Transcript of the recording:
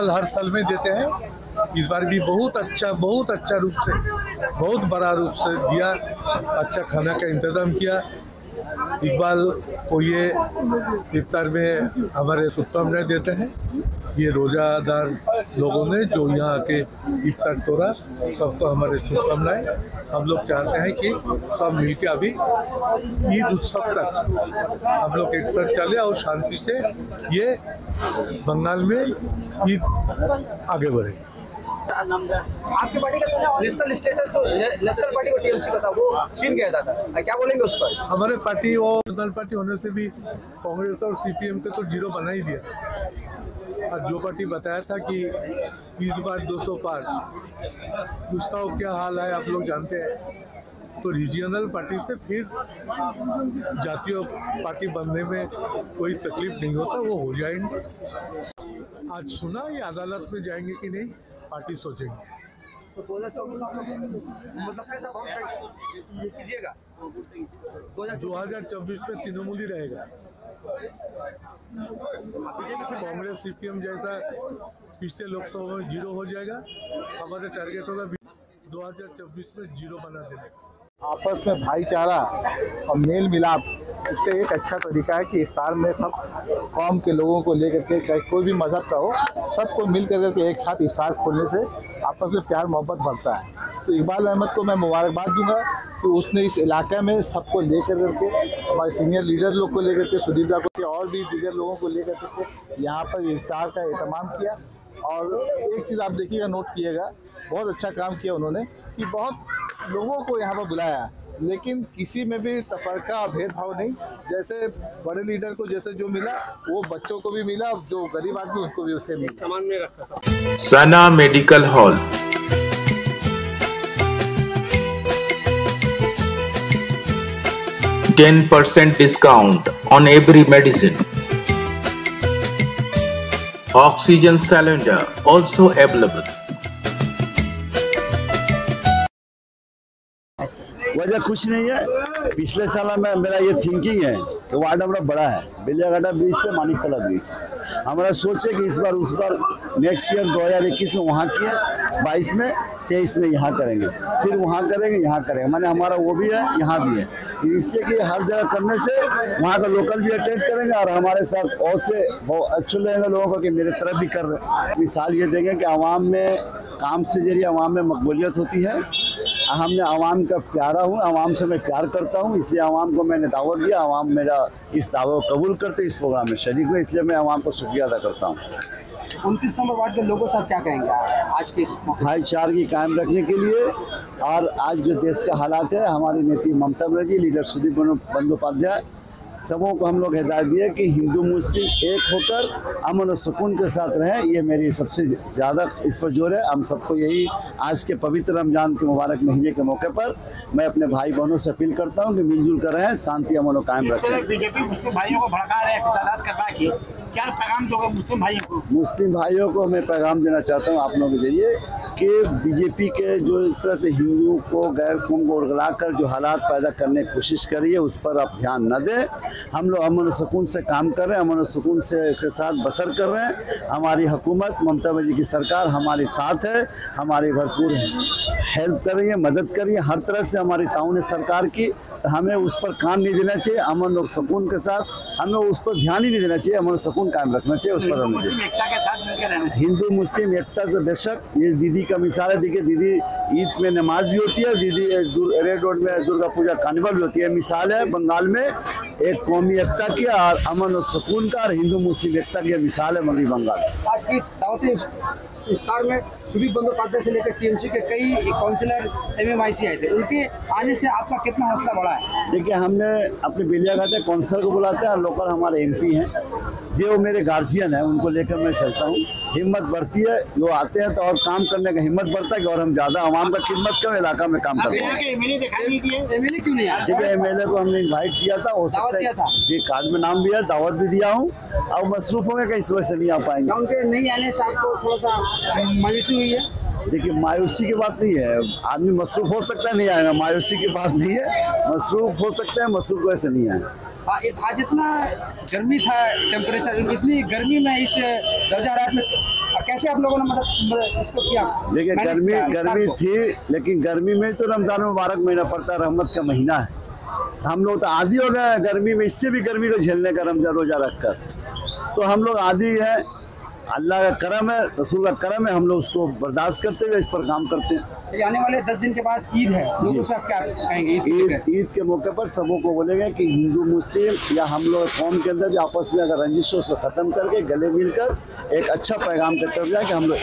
हर साल में देते हैं। इस बार भी बहुत अच्छा रूप से, बहुत बड़ा रूप से दिया। अच्छा खाना का इंतज़ाम किया। इकबाल को ये इफ्तार में हमारे शुभकामनाएं देते हैं। ये रोज़ादार लोगों ने जो यहाँ आके इफ्तार तोड़ा, सबको हमारे शुभकामनाएं। हम लोग चाहते हैं कि सब मिलके अभी ईद उत्सव तक हम लोग एक साथ चले और शांति से ये बंगाल में ईद आगे बढ़े। आपकी पार्टी का नेशनल स्टेटस तो नेशनल पार्टी को टीएमसी का था, वो छीन गया था, क्या बोलेंगे उस पर? हमारे पार्टी और नेशनल पार्टी होने से भी कांग्रेस और सीपीएम के तो जीरो बना ही दिया। और जो पार्टी बताया था कि इस बार 200 पार, उसका क्या हाल है आप लोग जानते हैं। तो रीजनल पार्टी से फिर जातीय पार्टी बनने में कोई तकलीफ नहीं होता, वो हो जाएंगे। आज सुना ये अदालत में जाएंगे कि नहीं, पार्टी सोचेंगे। तो 2024 मतलब कैसा कीजिएगा? 2024 में तृणमूल ही रहेगा। कांग्रेस सीपीएम जैसा पिछले लोकसभा में जीरो हो जाएगा। हमारे टारगेट होगा 2024 में जीरो बना देने का। आपस में भाईचारा और मेल मिलाप, इससे एक अच्छा तरीका है कि इफ्तार में सब कौम के लोगों को लेकर के, चाहे कोई भी मज़हब का हो, सबको मिल कर के एक साथ इफ्तार खोलने से आपस में प्यार मोहब्बत बढ़ता है। तो इकबाल अहमद को मैं मुबारकबाद दूंगा कि उसने इस इलाके में सबको लेकर करके, हमारे सीनियर लीडर लोग को लेकर के, सुदीप दा को और भी दीगर लोगों को लेकर के यहाँ पर इफ्तार का एहतमाम किया। और एक चीज़ आप देखिएगा, नोट किएगा, बहुत अच्छा काम किया उन्होंने कि बहुत लोगों को यहाँ पर बुलाया, लेकिन किसी में भी तफरका भेदभाव नहीं। जैसे बड़े लीडर को जैसे जो मिला, वो बच्चों को भी मिला, जो गरीब आदमी उसको भी उससे मिला। सामान में रखा था। सना medical hall, 10% discount on every medicine. Oxygen cylinder also available. वजह कुछ नहीं है, पिछले साल में मेरा ये थिंकिंग है कि वार्ड हमारा बड़ा है, बेलियाघाटा ब्रिज से मानिकतला ब्रिज। हमारा सोच है कि इस बार उस बार नेक्स्ट ईयर 2021 में वहाँ किए, 22 में, 23 में यहाँ करेंगे, फिर वहाँ करेंगे, यहाँ करेंगे। माने हमारा वो भी है, यहाँ भी है, इससे कि हर जगह करने से वहाँ का लोकल भी अटेंड करेंगे और हमारे साथ और से बहुत अच्छे लगेगा लोगों को कि मेरे तरफ भी कर रहे। मिसाल ये देंगे कि आवाम में काम से जरिए आवाम में मकबूलियत होती है। हमने आवाम का प्यारा हूँ, आवाम से मैं प्यार करता हूँ, इसलिए आवाम को मैंने दावत दिया। आवाम मेरा इस दावे को कबूल करते, इस प्रोग्राम में शरीक हुए, इसलिए मैं आवाम को शुक्रिया अदा करता हूँ। 29 नंबर वार्ड के लोगों से क्या कहेंगे आज के इस भाईचारगी कायम रखने के लिए? और आज जो देश का हालात है, हमारी नेत्री ममता बनर्जी, लीडर सुदीप बंदोपाध्याय, सबों को हम लोग हिदायत दिए कि हिंदू मुस्लिम एक होकर अमन और सुकून के साथ रहें। ये मेरी सबसे ज़्यादा इस पर जोर है। हम सबको यही आज के पवित्र रमजान के मुबारक महीने के मौके पर मैं अपने भाई बहनों से अपील करता हूं कि मिलजुल कर रहें, शांति अमन और कायम रखें। बीजेपी मुस्लिम भाइयों को भड़का रहे हैं, फसादात करवा के, क्या पैगाम दोगे मुस्लिम भाइयों को? मुस्लिम भाइयों को मैं पैगाम देना चाहता हूँ आप लोगों के जरिए कि बीजेपी के जो इस तरह से हिंदू को, गैर कौम को उड़गला कर जो हालात पैदा करने की कोशिश कर रही है, उस पर आप ध्यान न दें। हम लोग अमन और सुकून से काम कर रहे हैं, अमन और सुकून से के साथ बसर कर रहे हैं। हमारी हुकूमत, ममता बनर्जी की सरकार हमारे साथ है, हमारी भरपूर हेल्प कर रही है, मदद कर रही है, हर तरह से हमारी ताउन है सरकार की। तो हमें उस पर काम नहीं देना चाहिए। अमन और सुकून के साथ हमें उस पर ध्यान ही नहीं देना चाहिए, अमन और सुकून कायम रखना चाहिए, उस पर हमें हिंदू मुस्लिम एकता से बेशक ये दीदी का मिसाल है। देखिए दीदी ईद में नमाज भी होती है, दीदी रेड रोड में दुर्गा पूजा कार्निवल भी होती है। मिसाल है बंगाल में एक कौमी एकता की और अमन और सुकून का और हिंदू मुस्लिम एकता की मिसाल है मगरबी बंगाल। आज की दावती इफ्तार में सुदीप बंदोपाध्याय से लेकर टीएमसी के कई काउंसिलर एमएमआईसी आए थे, उनके आने से आपका कितना हौसला बढ़ा है? देखिए हमने अपने बेलियाघाटा काउंसिलर को बुलाते हैं और लोकल हमारे एमपी हैं, जो मेरे गार्जियन हैं, उनको लेकर मैं चलता हूँ। हिम्मत बढ़ती है, जो आते हैं तो और काम करने का हिम्मत बढ़ता है कि और हम ज़्यादा आवाम का खिदमत करें, इलाका में काम करते हैं। एमएलए क्यों नहीं आया? ठीक है, एमएलए को हमने इन्वाइट किया था, हो सकता है जी कार्ड में नाम भी है, दावत भी दिया हूँ, और मसरूफ होंगे कहीं इस वजह से नहीं आ पाएंगे। उनके नहीं आने से आपको थोड़ा सा मायूसी हुई है? देखिए मायूसी की बात नहीं है, आदमी मसरूफ हो सकता है नहीं आएगा, मायूसी की बात नहीं है, मसरूफ हो सकता है, मसरूफ वैसे नहीं आए। आज इतना गर्मी था, टेम्परेचर इतनी गर्मी में इस दर्जा रात में कैसे आप लोगों ने मतलब इसको किया? देखिए गर्मी थी, लेकिन गर्मी में तो रमजान मुबारक महीना पड़ता है, रहमत का महीना है। हम लोग तो आदी हो गए गर्मी में, इससे भी गर्मी को झेलने का रमजान रोजा रखकर, तो हम लोग आदी है। अल्लाह का करम है, रसूल का करम है, हम लोग उसको बर्दाश्त करते हुए इस पर काम करते हैं। तो आने वाले 10 दिन के बाद ईद है, लोगों से आप क्या कहेंगे? ईद के मौके पर सबों को बोलेंगे कि हिंदू मुस्लिम या हम लोग कौम के अंदर भी आपस में अगर रंजिश हो उसको ख़त्म करके गले मिलकर एक अच्छा पैगाम के तरफ जाए कि हम लोग